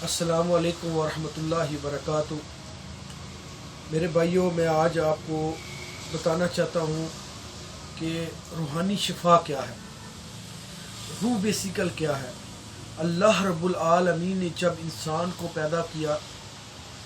السلام علیکم ورحمۃ اللہ وبرکاتہ۔ میرے بھائیوں، میں آج آپ کو بتانا چاہتا ہوں کہ روحانی شفا کیا ہے، روح بیسیکل کیا ہے۔ اللہ رب العالمین نے جب انسان کو پیدا کیا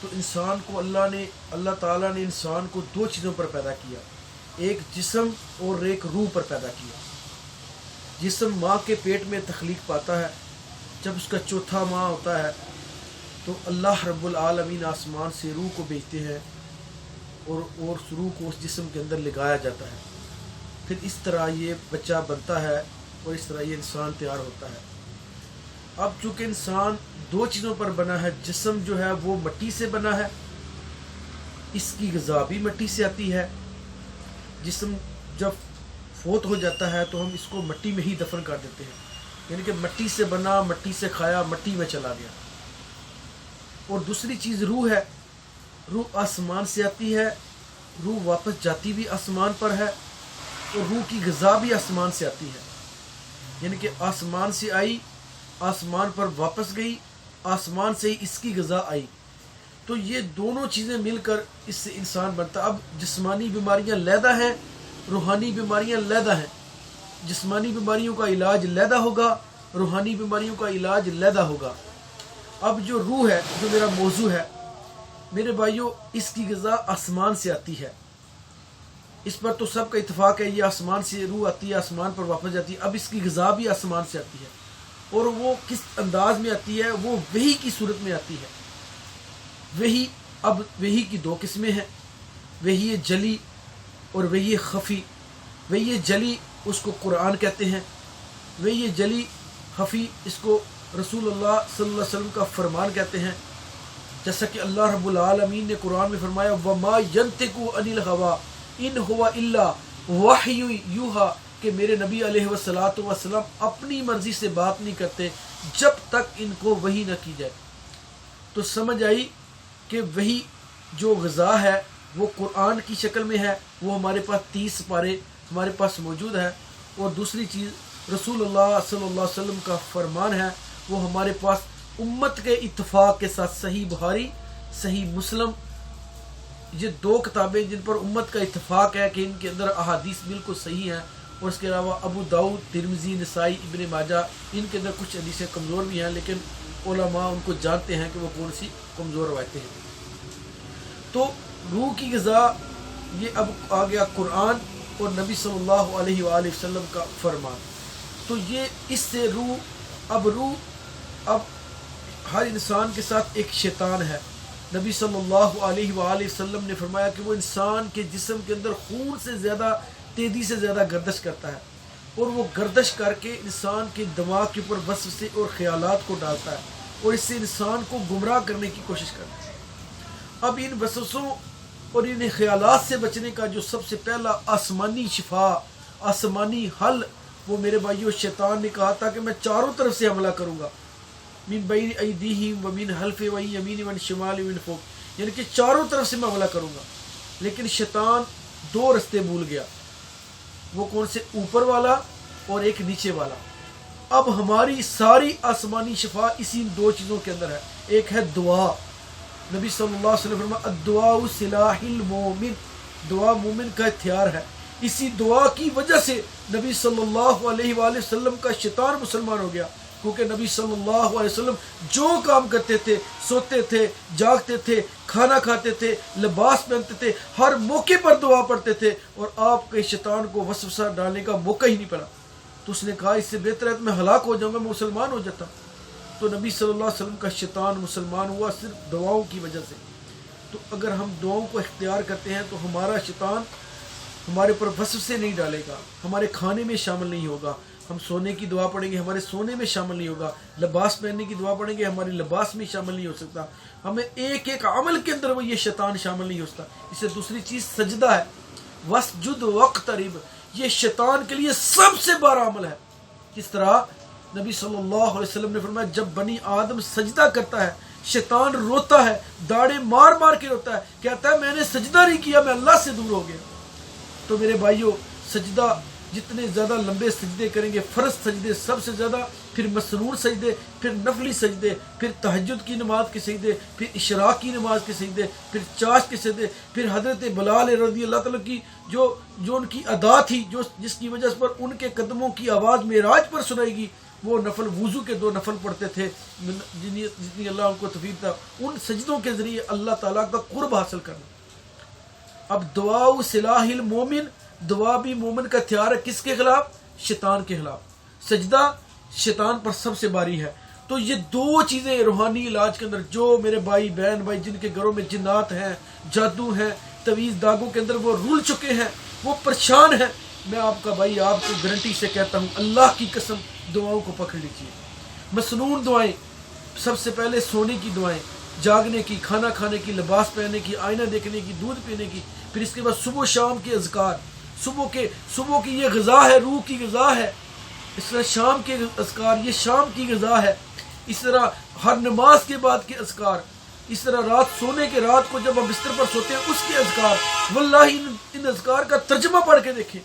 تو انسان کو اللہ تعالیٰ نے انسان کو دو چیزوں پر پیدا کیا، ایک جسم اور ایک روح پر پیدا کیا۔ جسم ماں کے پیٹ میں تخلیق پاتا ہے، جب اس کا چوتھا ماہ ہوتا ہے تو اللہ رب العالمین آسمان سے روح کو بھیجتے ہیں اور اس روح کو اس جسم کے اندر لگایا جاتا ہے۔ پھر اس طرح یہ بچہ بنتا ہے اور اس طرح یہ انسان تیار ہوتا ہے۔ اب چونکہ انسان دو چیزوں پر بنا ہے، جسم جو ہے وہ مٹی سے بنا ہے، اس کی غذا بھی مٹی سے آتی ہے۔ جسم جب فوت ہو جاتا ہے تو ہم اس کو مٹی میں ہی دفن کر دیتے ہیں، یعنی کہ مٹی سے بنا، مٹی سے کھایا، مٹی میں چلا گیا۔ اور دوسری چیز روح ہے، روح آسمان سے آتی ہے، روح واپس جاتی بھی آسمان پر ہے، اور روح کی غذا بھی آسمان سے آتی ہے، یعنی کہ آسمان سے آئی، آسمان پر واپس گئی، آسمان سے ہی اس کی غذا آئی۔ تو یہ دونوں چیزیں مل کر اس سے انسان بنتا۔ اب جسمانی بیماریاں علیحدہ ہیں، روحانی بیماریاں علیحدہ ہیں۔ جسمانی بیماریوں کا علاج علیحدہ ہوگا، روحانی بیماریوں کا علاج علیحدہ ہوگا۔ اب جو روح ہے، جو میرا موضوع ہے میرے بھائیوں، اس کی غذا آسمان سے آتی ہے، اس پر تو سب کا اتفاق ہے، یہ آسمان سے روح آتی ہے، آسمان پر واپس جاتی ہے۔ اب اس کی غذا بھی آسمان سے آتی ہے، اور وہ کس انداز میں آتی ہے؟ وہ وحی کی صورت میں آتی ہے۔ وحی، اب وحی کی دو قسمیں ہیں، وحی جلی اور وحی خفی۔ وحی جلی اس کو قرآن کہتے ہیں، وحی جلی خفی اس کو رسول اللہ صلی اللہ علیہ وسلم کا فرمان کہتے ہیں۔ جیسا کہ اللہ رب العالمین نے قرآن میں فرمایا وَمَا يَنْتِقُ عَنِ الْهَوَىٰ إِنْ هُوَ إِلَّا وَحْيٌ يُوحَىٰ، کہ میرے نبی علیہ وسلم اپنی مرضی سے بات نہیں کرتے جب تک ان کو وحی نہ کی جائے۔ تو سمجھ آئی کہ وحی جو غذا ہے وہ قرآن کی شکل میں ہے، وہ ہمارے پاس 30 پارے ہمارے پاس موجود ہے، اور دوسری چیز رسول اللہ صلی اللہ علیہ وسلم کا فرمان ہے، وہ ہمارے پاس امت کے اتفاق کے ساتھ صحیح بخاری، صحیح مسلم، یہ دو کتابیں جن پر امت کا اتفاق ہے کہ ان کے اندر احادیث بالکل صحیح ہیں۔ اور اس کے علاوہ ابو داؤد، ترمذی، نسائی، ابن ماجہ، ان کے اندر کچھ حدیثیں کمزور بھی ہیں، لیکن علماء ان کو جانتے ہیں کہ وہ کون سی کمزور روایتیں ہیں۔ تو روح کی غذا یہ اب آ گیا قرآن اور نبی صلی اللہ علیہ وآلہ وسلم کا فرمان۔ تو یہ اس سے روح اب ہر انسان کے ساتھ ایک شیطان ہے۔ نبی صلی اللہ علیہ وآلہ وسلم نے فرمایا کہ وہ انسان کے جسم کے اندر خون سے زیادہ تیزی سے زیادہ گردش کرتا ہے، اور وہ گردش کر کے انسان کے دماغ کے اوپر وسوسے اور خیالات کو ڈالتا ہے، اور اس سے انسان کو گمراہ کرنے کی کوشش کرتا ہے۔ اب ان وسوسوں اور ان خیالات سے بچنے کا جو سب سے پہلا آسمانی شفا، آسمانی حل، وہ میرے بھائیوں شیطان نے کہا تھا کہ میں چاروں طرف سے حملہ کروں گا، من بین ایدیہم ومن خلف وعن یمین وعن شمال ومن فوق، یعنی کہ چاروں طرف سے میں حملہ کروں گا۔ لیکن شیطان دو رستے بھول گیا، وہ کون سے؟ اوپر والا اور ایک نیچے والا۔ اب ہماری ساری آسمانی شفا اسی دو چیزوں کے اندر ہے۔ ایک ہے دعا، نبی صلی اللہ علیہ وسلم فرمایا الدعاء سلاح المومن، دعا مومن کا ہتھیار ہے۔ اسی دعا کی وجہ سے نبی صلی اللہ علیہ وآلہ وسلم کا شیطان مسلمان ہو گیا، کیونکہ نبی صلی اللہ علیہ وسلم جو کام کرتے تھے، سوتے تھے، جاگتے تھے، کھانا کھاتے تھے، لباس پہنتے تھے، ہر موقع پر دعا پڑھتے تھے، اور آپ کے شیطان کو وسوسہ ڈالنے کا موقع ہی نہیں پڑا۔ تو اس نے کہا اس سے بہتر ہے میں ہلاک ہو جاؤں گا، میں مسلمان ہو جاتا۔ تو نبی صلی اللہ علیہ وسلم کا شیطان مسلمان ہوا صرف دعاؤں کی وجہ سے۔ تو اگر ہم دعاؤں کو اختیار کرتے ہیں تو ہمارا شیطان ہمارے پر وسوسے نہیں ڈالے گا، ہمارے کھانے میں شامل نہیں ہوگا، ہم سونے کی دعا پڑھیں گے ہمارے سونے میں شامل نہیں ہوگا، لباس پہننے کی دعا پڑھیں گے ہمارے لباس میں شامل نہیں ہو سکتا، ہمیں ایک ایک عمل کے اندر وہ یہ شیطان شامل نہیں ہوتا۔ اس سے دوسری چیز سجدہ ہے، وسجد واقترب، یہ شیطان کے لیے سب سے بڑا عمل ہے۔ کس طرح؟ نبی صلی اللہ علیہ وسلم نے فرمایا جب بنی آدم سجدہ کرتا ہے شیطان روتا ہے، داڑیں مار مار کے روتا ہے، کہتا ہے میں نے سجدہ نہیں کیا، میں اللہ سے دور ہو گیا۔ تو میرے بھائیوں، سجدہ جتنے زیادہ لمبے سجدے کریں گے، فرض سجدے سب سے زیادہ پھر مسنون سجدے، پھر نفلی سجدے، پھر تہجد کی نماز کے سجدے، پھر اشراق کی نماز کے سجدے، پھر چاشت کے سجدے، پھر حضرت بلال رضی اللہ تعالیٰ کی جو ان کی ادا تھی، جس کی وجہ پر ان کے قدموں کی آواز معراج پر سنائے گی، وہ نفل وضو کے 2 نفل پڑھتے تھے جتنی اللہ ان کو توفیق تھا، ان سجدوں کے ذریعے اللہ تعالیٰ کا قرب حاصل کرنا۔ اب دعا سلاح المومن، دعا بھی مومن کا ہتھیار ہے، کس کے خلاف؟ شیطان کے خلاف۔ سجدہ شیطان پر سب سے باری ہے۔ تو یہ 2 چیزیں روحانی علاج کے اندر، جو میرے بھائی بہن جن کے گھروں میں جنات ہیں، جادو ہیں، تویز داغوں کے اندر وہ رول چکے ہیں، وہ پریشان ہیں، میں آپ کا بھائی آپ کو گارنٹی سے کہتا ہوں، اللہ کی قسم دعاؤں کو پکڑ لیجیے۔ مسنون دعائیں، سب سے پہلے سونے کی دعائیں، جاگنے کی، کھانا کھانے کی، لباس پہننے کی، آئینہ دیکھنے کی، دودھ پینے کی، پھر اس کے بعد صبح و شام کے اذکار، صبح کی یہ غذا ہے، روح کی غذا ہے، اس طرح شام کے اذکار، یہ شام کی غذا ہے، اس طرح ہر نماز کے بعد کے اذکار، اس طرح رات سونے کے، رات کو جب ہم بستر پر سوتے ہیں اس کے اذکار۔ واللہ ان اذکار کا ترجمہ پڑھ کے دیکھیں،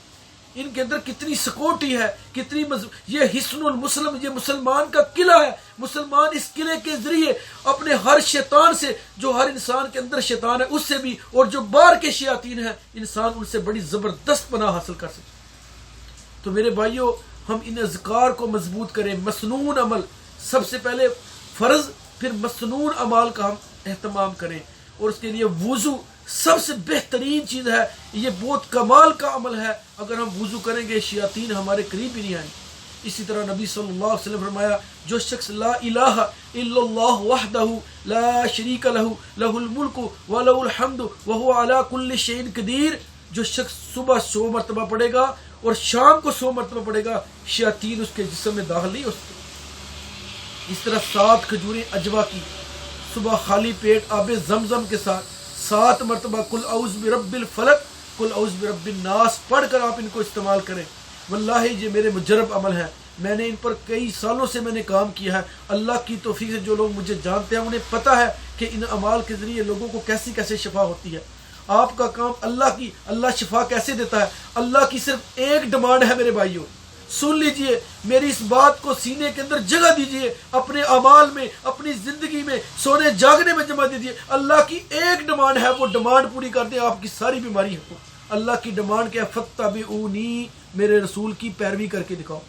ان کے اندر کتنی سکوٹی ہے، کتنی یہ حصن المسلم، یہ مسلمان کا قلعہ ہے۔ مسلمان اس قلعے کے ذریعے اپنے ہر شیطان سے، جو ہر انسان کے اندر شیطان ہے اس سے بھی، اور جو باہر کے شیاطین ہیں، انسان ان سے بڑی زبردست پناہ حاصل کر سکتے۔ تو میرے بھائیوں، ہم ان اذکار کو مضبوط کریں۔ مسنون عمل، سب سے پہلے فرض، پھر مسنون اعمال کا ہم اہتمام کریں، اور اس کے لیے وضو سب سے بہترین چیز ہے۔ یہ بہت کمال کا عمل ہے، اگر ہم وضو کریں گے شیاطین ہمارے قریب بھی نہیں آئیں۔ اسی طرح نبی صلی اللہ علیہ وسلم فرمایا، جو شخص لا الہ الا اللہ وحدہ لا شریک لہ لہ الملک ولہ الحمد وہو علی کل شیء قدیر، جو شخص صبح 100 مرتبہ پڑھے گا اور شام کو 100 مرتبہ پڑھے گا، شیاطین اس کے جسم میں داخل نہیں ہو سکتے۔ اس طرح 7 کھجوریں عجوا کی، صبح خالی پیٹ آب زمزم کے ساتھ 7 مرتبہ قل اعوذ برب الفلق، قل اعوذ برب الناس پڑھ کر آپ ان کو استعمال کریں۔ واللہ یہ میرے مجرب عمل ہے، میں نے ان پر کئی سالوں سے میں نے کام کیا ہے۔ اللہ کی توفیق سے جو لوگ مجھے جانتے ہیں انہیں پتہ ہے کہ ان اعمال کے ذریعے لوگوں کو کیسے شفا ہوتی ہے۔ آپ کا کام اللہ شفا کیسے دیتا ہے؟ اللہ کی صرف ایک ڈیمانڈ ہے میرے بھائیوں، سن لیجئے، میری اس بات کو سینے کے اندر جگہ دیجئے، اپنے اعمال میں، اپنی زندگی میں، سونے جاگنے میں جمع دیجئے۔ اللہ کی ایک ڈیمانڈ ہے، وہ ڈیمانڈ پوری کر دیں، آپ کی ساری بیماری ہے۔ اللہ کی ڈیمانڈ کیا ہے؟ فاتبعونی، میرے رسول کی پیروی کر کے دکھاؤ۔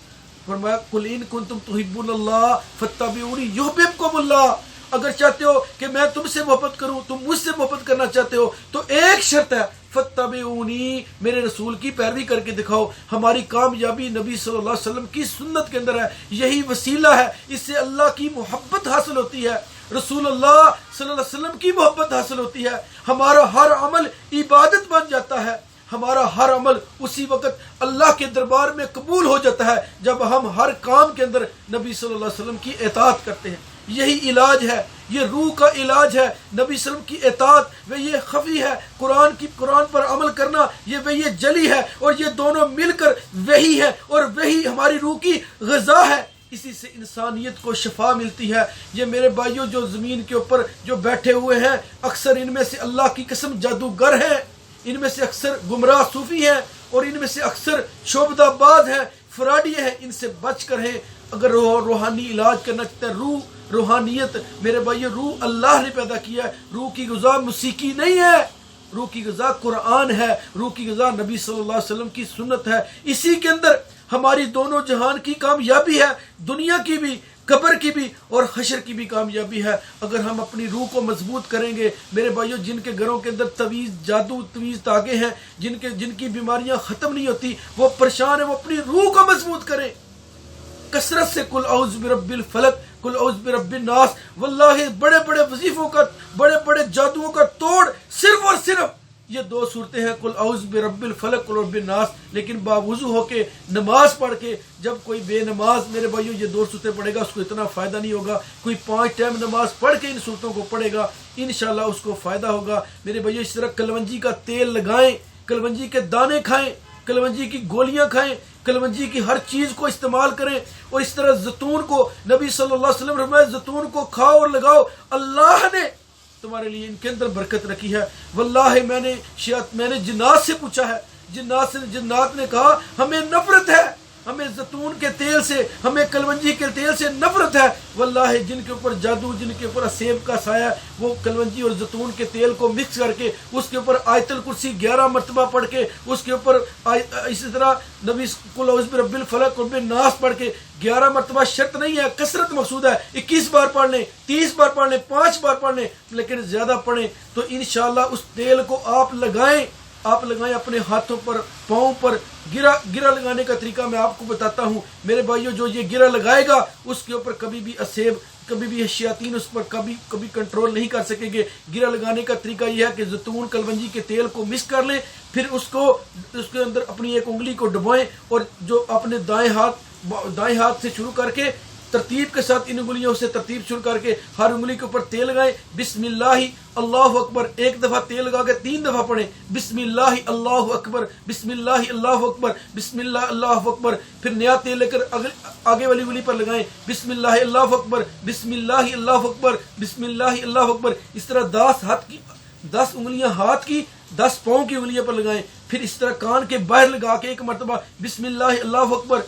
فرمایا قل ان کنتم تحبون اللہ فاتبعونی یحببکم اللہ، اگر چاہتے ہو کہ میں تم سے محبت کروں، تم مجھ سے محبت کرنا چاہتے ہو، تو ایک شرط ہے، فاتبعونی، میرے رسول کی پیروی کر کے دکھاؤ۔ ہماری کامیابی نبی صلی اللہ علیہ وسلم کی سنت کے اندر ہے، یہی وسیلہ ہے، اس سے اللہ کی محبت حاصل ہوتی ہے، رسول اللہ صلی اللہ علیہ وسلم کی محبت حاصل ہوتی ہے، ہمارا ہر عمل عبادت بن جاتا ہے، ہمارا ہر عمل اسی وقت اللہ کے دربار میں قبول ہو جاتا ہے جب ہم ہر کام کے اندر نبی صلی اللہ علیہ وسلم کی اطاعت کرتے ہیں۔ یہی علاج ہے، یہ روح کا علاج ہے، نبی صلی اللہ علیہ وسلم کی اطاعت وہ یہ خفی ہے، قرآن پر عمل کرنا یہ جلی ہے، اور یہ دونوں مل کر وہی ہے، اور وہی ہماری روح کی غذا ہے، اسی سے انسانیت کو شفا ملتی ہے۔ یہ میرے بھائیوں جو زمین کے اوپر جو بیٹھے ہوئے ہیں، اکثر ان میں سے اللہ کی قسم جادوگر ہیں، ان میں سے اکثر گمراہ صوفی ہیں، اور ان میں سے اکثر شعبدہ باز ہیں، فراڈی ہیں، ان سے بچ کر ہیں۔ اگر روحانی علاج کرنا چاہتے ہیں، روحانیت میرے بھائی، روح اللہ نے پیدا کیا ہے، روح کی غذا موسیقی نہیں ہے، روح کی غذا قرآن ہے، روح کی غذا نبی صلی اللہ علیہ وسلم کی سنت ہے۔ اسی کے اندر ہماری دونوں جہان کی کامیابی ہے، دنیا کی بھی، قبر کی بھی اور حشر کی بھی کامیابی ہے۔ اگر ہم اپنی روح کو مضبوط کریں گے میرے بھائیوں، جن کے گھروں کے اندر تویز جادو، تویز تاگے ہیں، جن کی بیماریاں ختم نہیں ہوتی، وہ پریشان ہیں، وہ اپنی روح کو مضبوط کریں کثرت سے۔ قل اعوذ برب الفلق، قل اعوذ برب الناس، واللہ بڑے بڑے وظیفوں کا، بڑے بڑے جادوؤں کا توڑ صرف اور صرف یہ 2 صورتیں ہیں، قل اعوذ برب الفلق، قل رب الناس۔ لیکن باوضو ہو کے نماز پڑھ کے، جب کوئی بے نماز میرے بھائیوں یہ 2 صورتیں پڑھے گا، اس کو اتنا فائدہ نہیں ہوگا۔ کوئی 5 ٹائم نماز پڑھ کے ان صورتوں کو پڑھے گا، انشاءاللہ اس کو فائدہ ہوگا میرے بھائیوں۔ اس طرح کلونجی کا تیل لگائیں، کلونجی کے دانے کھائیں، کلونجی کی گولیاں کھائیں، کلونجی کی ہر چیز کو استعمال کریں، اور اس طرح زیتون کو، نبی صلی اللہ علیہ وسلم فرمایا زیتون کو کھاؤ اور لگاؤ، اللہ نے تمہارے لیے ان کے اندر برکت رکھی ہے۔ واللہ میں نے جنات سے پوچھا ہے، جنات نے کہا ہمیں نفرت ہے، ہمیں زیتون کے تیل سے، ہمیں کلونجی کے تیل سے نفرت ہے۔ واللہ جن کے اوپر جادو، جن کے اوپر سیب کا سایہ، وہ کلونجی اور زیتون کے تیل کو مکس کر کے اس کے اوپر آیت الکرسی 11 مرتبہ پڑھ کے، اس کے اوپر اسی طرح نبی قل اعوذ برب الفلق اور بالناس پڑھ کے 11 مرتبہ شرط نہیں ہے، کثرت مقصود ہے۔ 21 بار پڑھ لیں، 30 بار پڑھ لیں، 5 بار پڑھ لیں، لیکن زیادہ پڑھیں تو انشاءاللہ اس تیل کو آپ لگائیں اپنے ہاتھوں پر، پاؤں پر۔ گرہ لگانے کا طریقہ میں آپ کو بتاتا ہوں میرے بھائیوں، جو یہ گرہ لگائے گا اس کے اوپر کبھی بھی اسیب، کبھی بھی شیاطین اس پر کبھی کنٹرول نہیں کر سکیں گے۔ گرہ لگانے کا طریقہ یہ ہے کہ زیتون کلونجی کے تیل کو مکس کر لیں، پھر اس کے اندر اپنی ایک انگلی کو ڈبوئیں، اور جو اپنے دائیں ہاتھ سے شروع کر کے ترتیب کے ساتھ ان انگلیوں سے ترتیب شروع کر کے ہر انگلی کے اوپر تیل لگائیں۔ بسم اللہ اللہ اکبر، ایک دفعہ تیل لگا کے 3 دفعہ پڑھیں، بسم اللہ اللہ اکبر، بسم اللہ اللہ اکبر، بسم اللہ اللہ اکبر۔ پھر نیا تیل لے کر آگے والی انگلی پر لگائیں، بسم اللہ اللہ اکبر، بسم اللہ اللہ اکبر، بسم اللہ اللہ اکبر۔ اس طرح 10 انگلیاں ہاتھ کی، 10 پاؤں کی انگلیوں پر لگائیں۔ پھر اس طرح کان کے باہر لگا کے ایک مرتبہ بسم اللہ اللہ اکبر،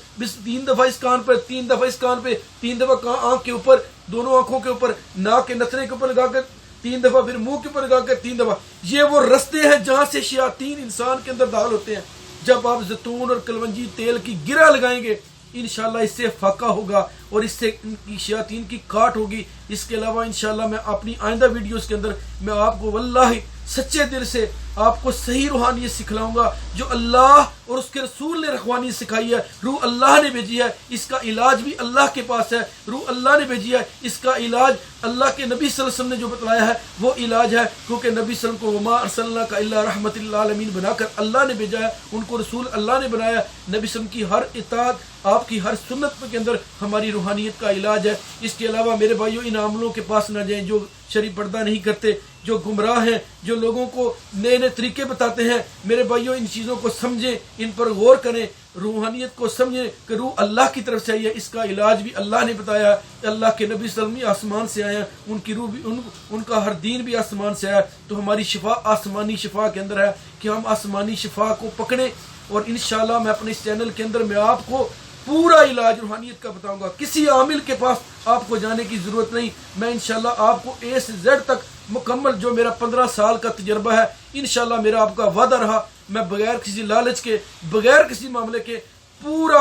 3 دفعہ اس کان پر، 3 دفعہ اس کان پہ، 3 دفعہ آنکھ کے اوپر، دونوں آنکھوں کے اوپر، ناک کے نتنے کے اوپر لگا کر 3 دفعہ، پھر منہ کے اوپر لگا کر 3 دفعہ۔ یہ وہ رستے ہیں جہاں سے شیاطین انسان کے اندر داخل ہوتے ہیں۔ جب آپ زیتون اور کلونجی تیل کی گرہ لگائیں گے انشاءاللہ اس سے فاقہ ہوگا اور اس سے شیاطین کی کاٹ ہوگی۔ اس کے علاوہ انشاءاللہ میں اپنی آئندہ ویڈیوز کے اندر میں آپ کو واللہ سچے دل سے آپ کو صحیح روحانیت سکھلاؤں گا جو اللہ اور اس کے رسول نے روحانیت سکھائی ہے۔ روح اللہ نے بھیجی ہے، اس کا علاج بھی اللہ کے پاس ہے۔ روح اللہ نے بھیجی ہے، اس کا علاج اللہ کے نبی صلی اللہ علیہ وسلم نے جو بتلایا ہے وہ علاج ہے، کیونکہ نبی صلی اللہ علیہ وسلم کو وما ارسلناک الا رحمۃ للعالمین بنا کر اللہ نے بھیجا ہے، ان کو رسول اللہ نے بنایا۔ نبی صلی اللہ علیہ وسلم کی ہر اطاعت، آپ کی ہر سنت کے اندر ہماری روحانیت کا علاج ہے۔ اس کے علاوہ میرے بھائیوں ان عاملوں کے پاس نہ جائیں جو شرعی پردہ نہیں کرتے، جو گمراہ ہیں، جو لوگوں کو نئے نئے طریقے بتاتے ہیں۔ میرے بھائیوں ان چیزوں کو سمجھیں، ان پر غور کریں، روحانیت کو سمجھیں کہ روح اللہ کی طرف سے آئی ہے، اس کا علاج بھی اللہ نے بتایا ہے۔ اللہ کے نبی صلی اللہ علیہ وسلم آسمان سے آئے ہیں، ان کی روح بھی ان کا ہر دین بھی آسمان سے آیا ہے۔ تو ہماری شفا آسمانی شفا کے اندر ہے کہ ہم آسمانی شفا کو پکڑیں، اور انشاءاللہ میں اپنے اس چینل کے اندر میں آپ کو پورا علاج روحانیت کا بتاؤں گا۔ کسی عامل کے پاس آپ کو جانے کی ضرورت نہیں، میں انشاءاللہ آپ کو اے سے زیڈ تک مکمل، جو میرا 15 سال کا تجربہ ہے انشاءاللہ میرا آپ کا وعدہ رہا، میں بغیر کسی لالچ کے، بغیر کسی معاملے کے پورا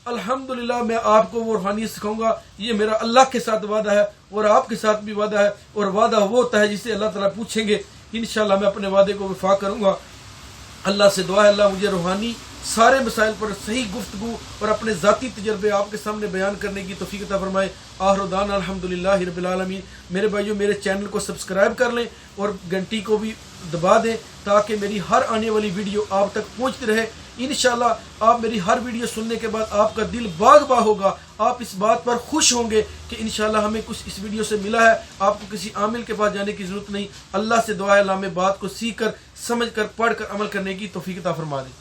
الحمدللہ میں آپ کو وہ روحانیت سکھاؤں گا۔ یہ میرا اللہ کے ساتھ وعدہ ہے اور آپ کے ساتھ بھی وعدہ ہے، اور وعدہ وہ ہوتا ہے جسے اللہ تعالیٰ پوچھیں گے۔ انشاءاللہ میں اپنے وعدے کو وفا کروں گا۔ اللہ سے دعا ہے اللہ مجھے روحانی سارے مسائل پر صحیح گفتگو اور اپنے ذاتی تجربے آپ کے سامنے بیان کرنے کی توفیق عطا فرمائے۔ آخر دعوانا الحمدللہ رب العالمین۔ میرے بھائیوں میرے چینل کو سبسکرائب کر لیں اور گھنٹی کو بھی دبا دیں تاکہ میری ہر آنے والی ویڈیو آپ تک پہنچتی رہے۔ انشاءاللہ آپ میری ہر ویڈیو سننے کے بعد آپ کا دل باغ باغ ہوگا، آپ اس بات پر خوش ہوں گے کہ انشاءاللہ ہمیں کچھ اس ویڈیو سے ملا ہے۔ آپ کو کسی عامل کے پاس جانے کی ضرورت نہیں۔ اللہ سے دعا ہے اللہ ہمیں بات کو سیکھ کر، سمجھ کر، پڑھ کر عمل کرنے کی توفیق عطا فرما دے۔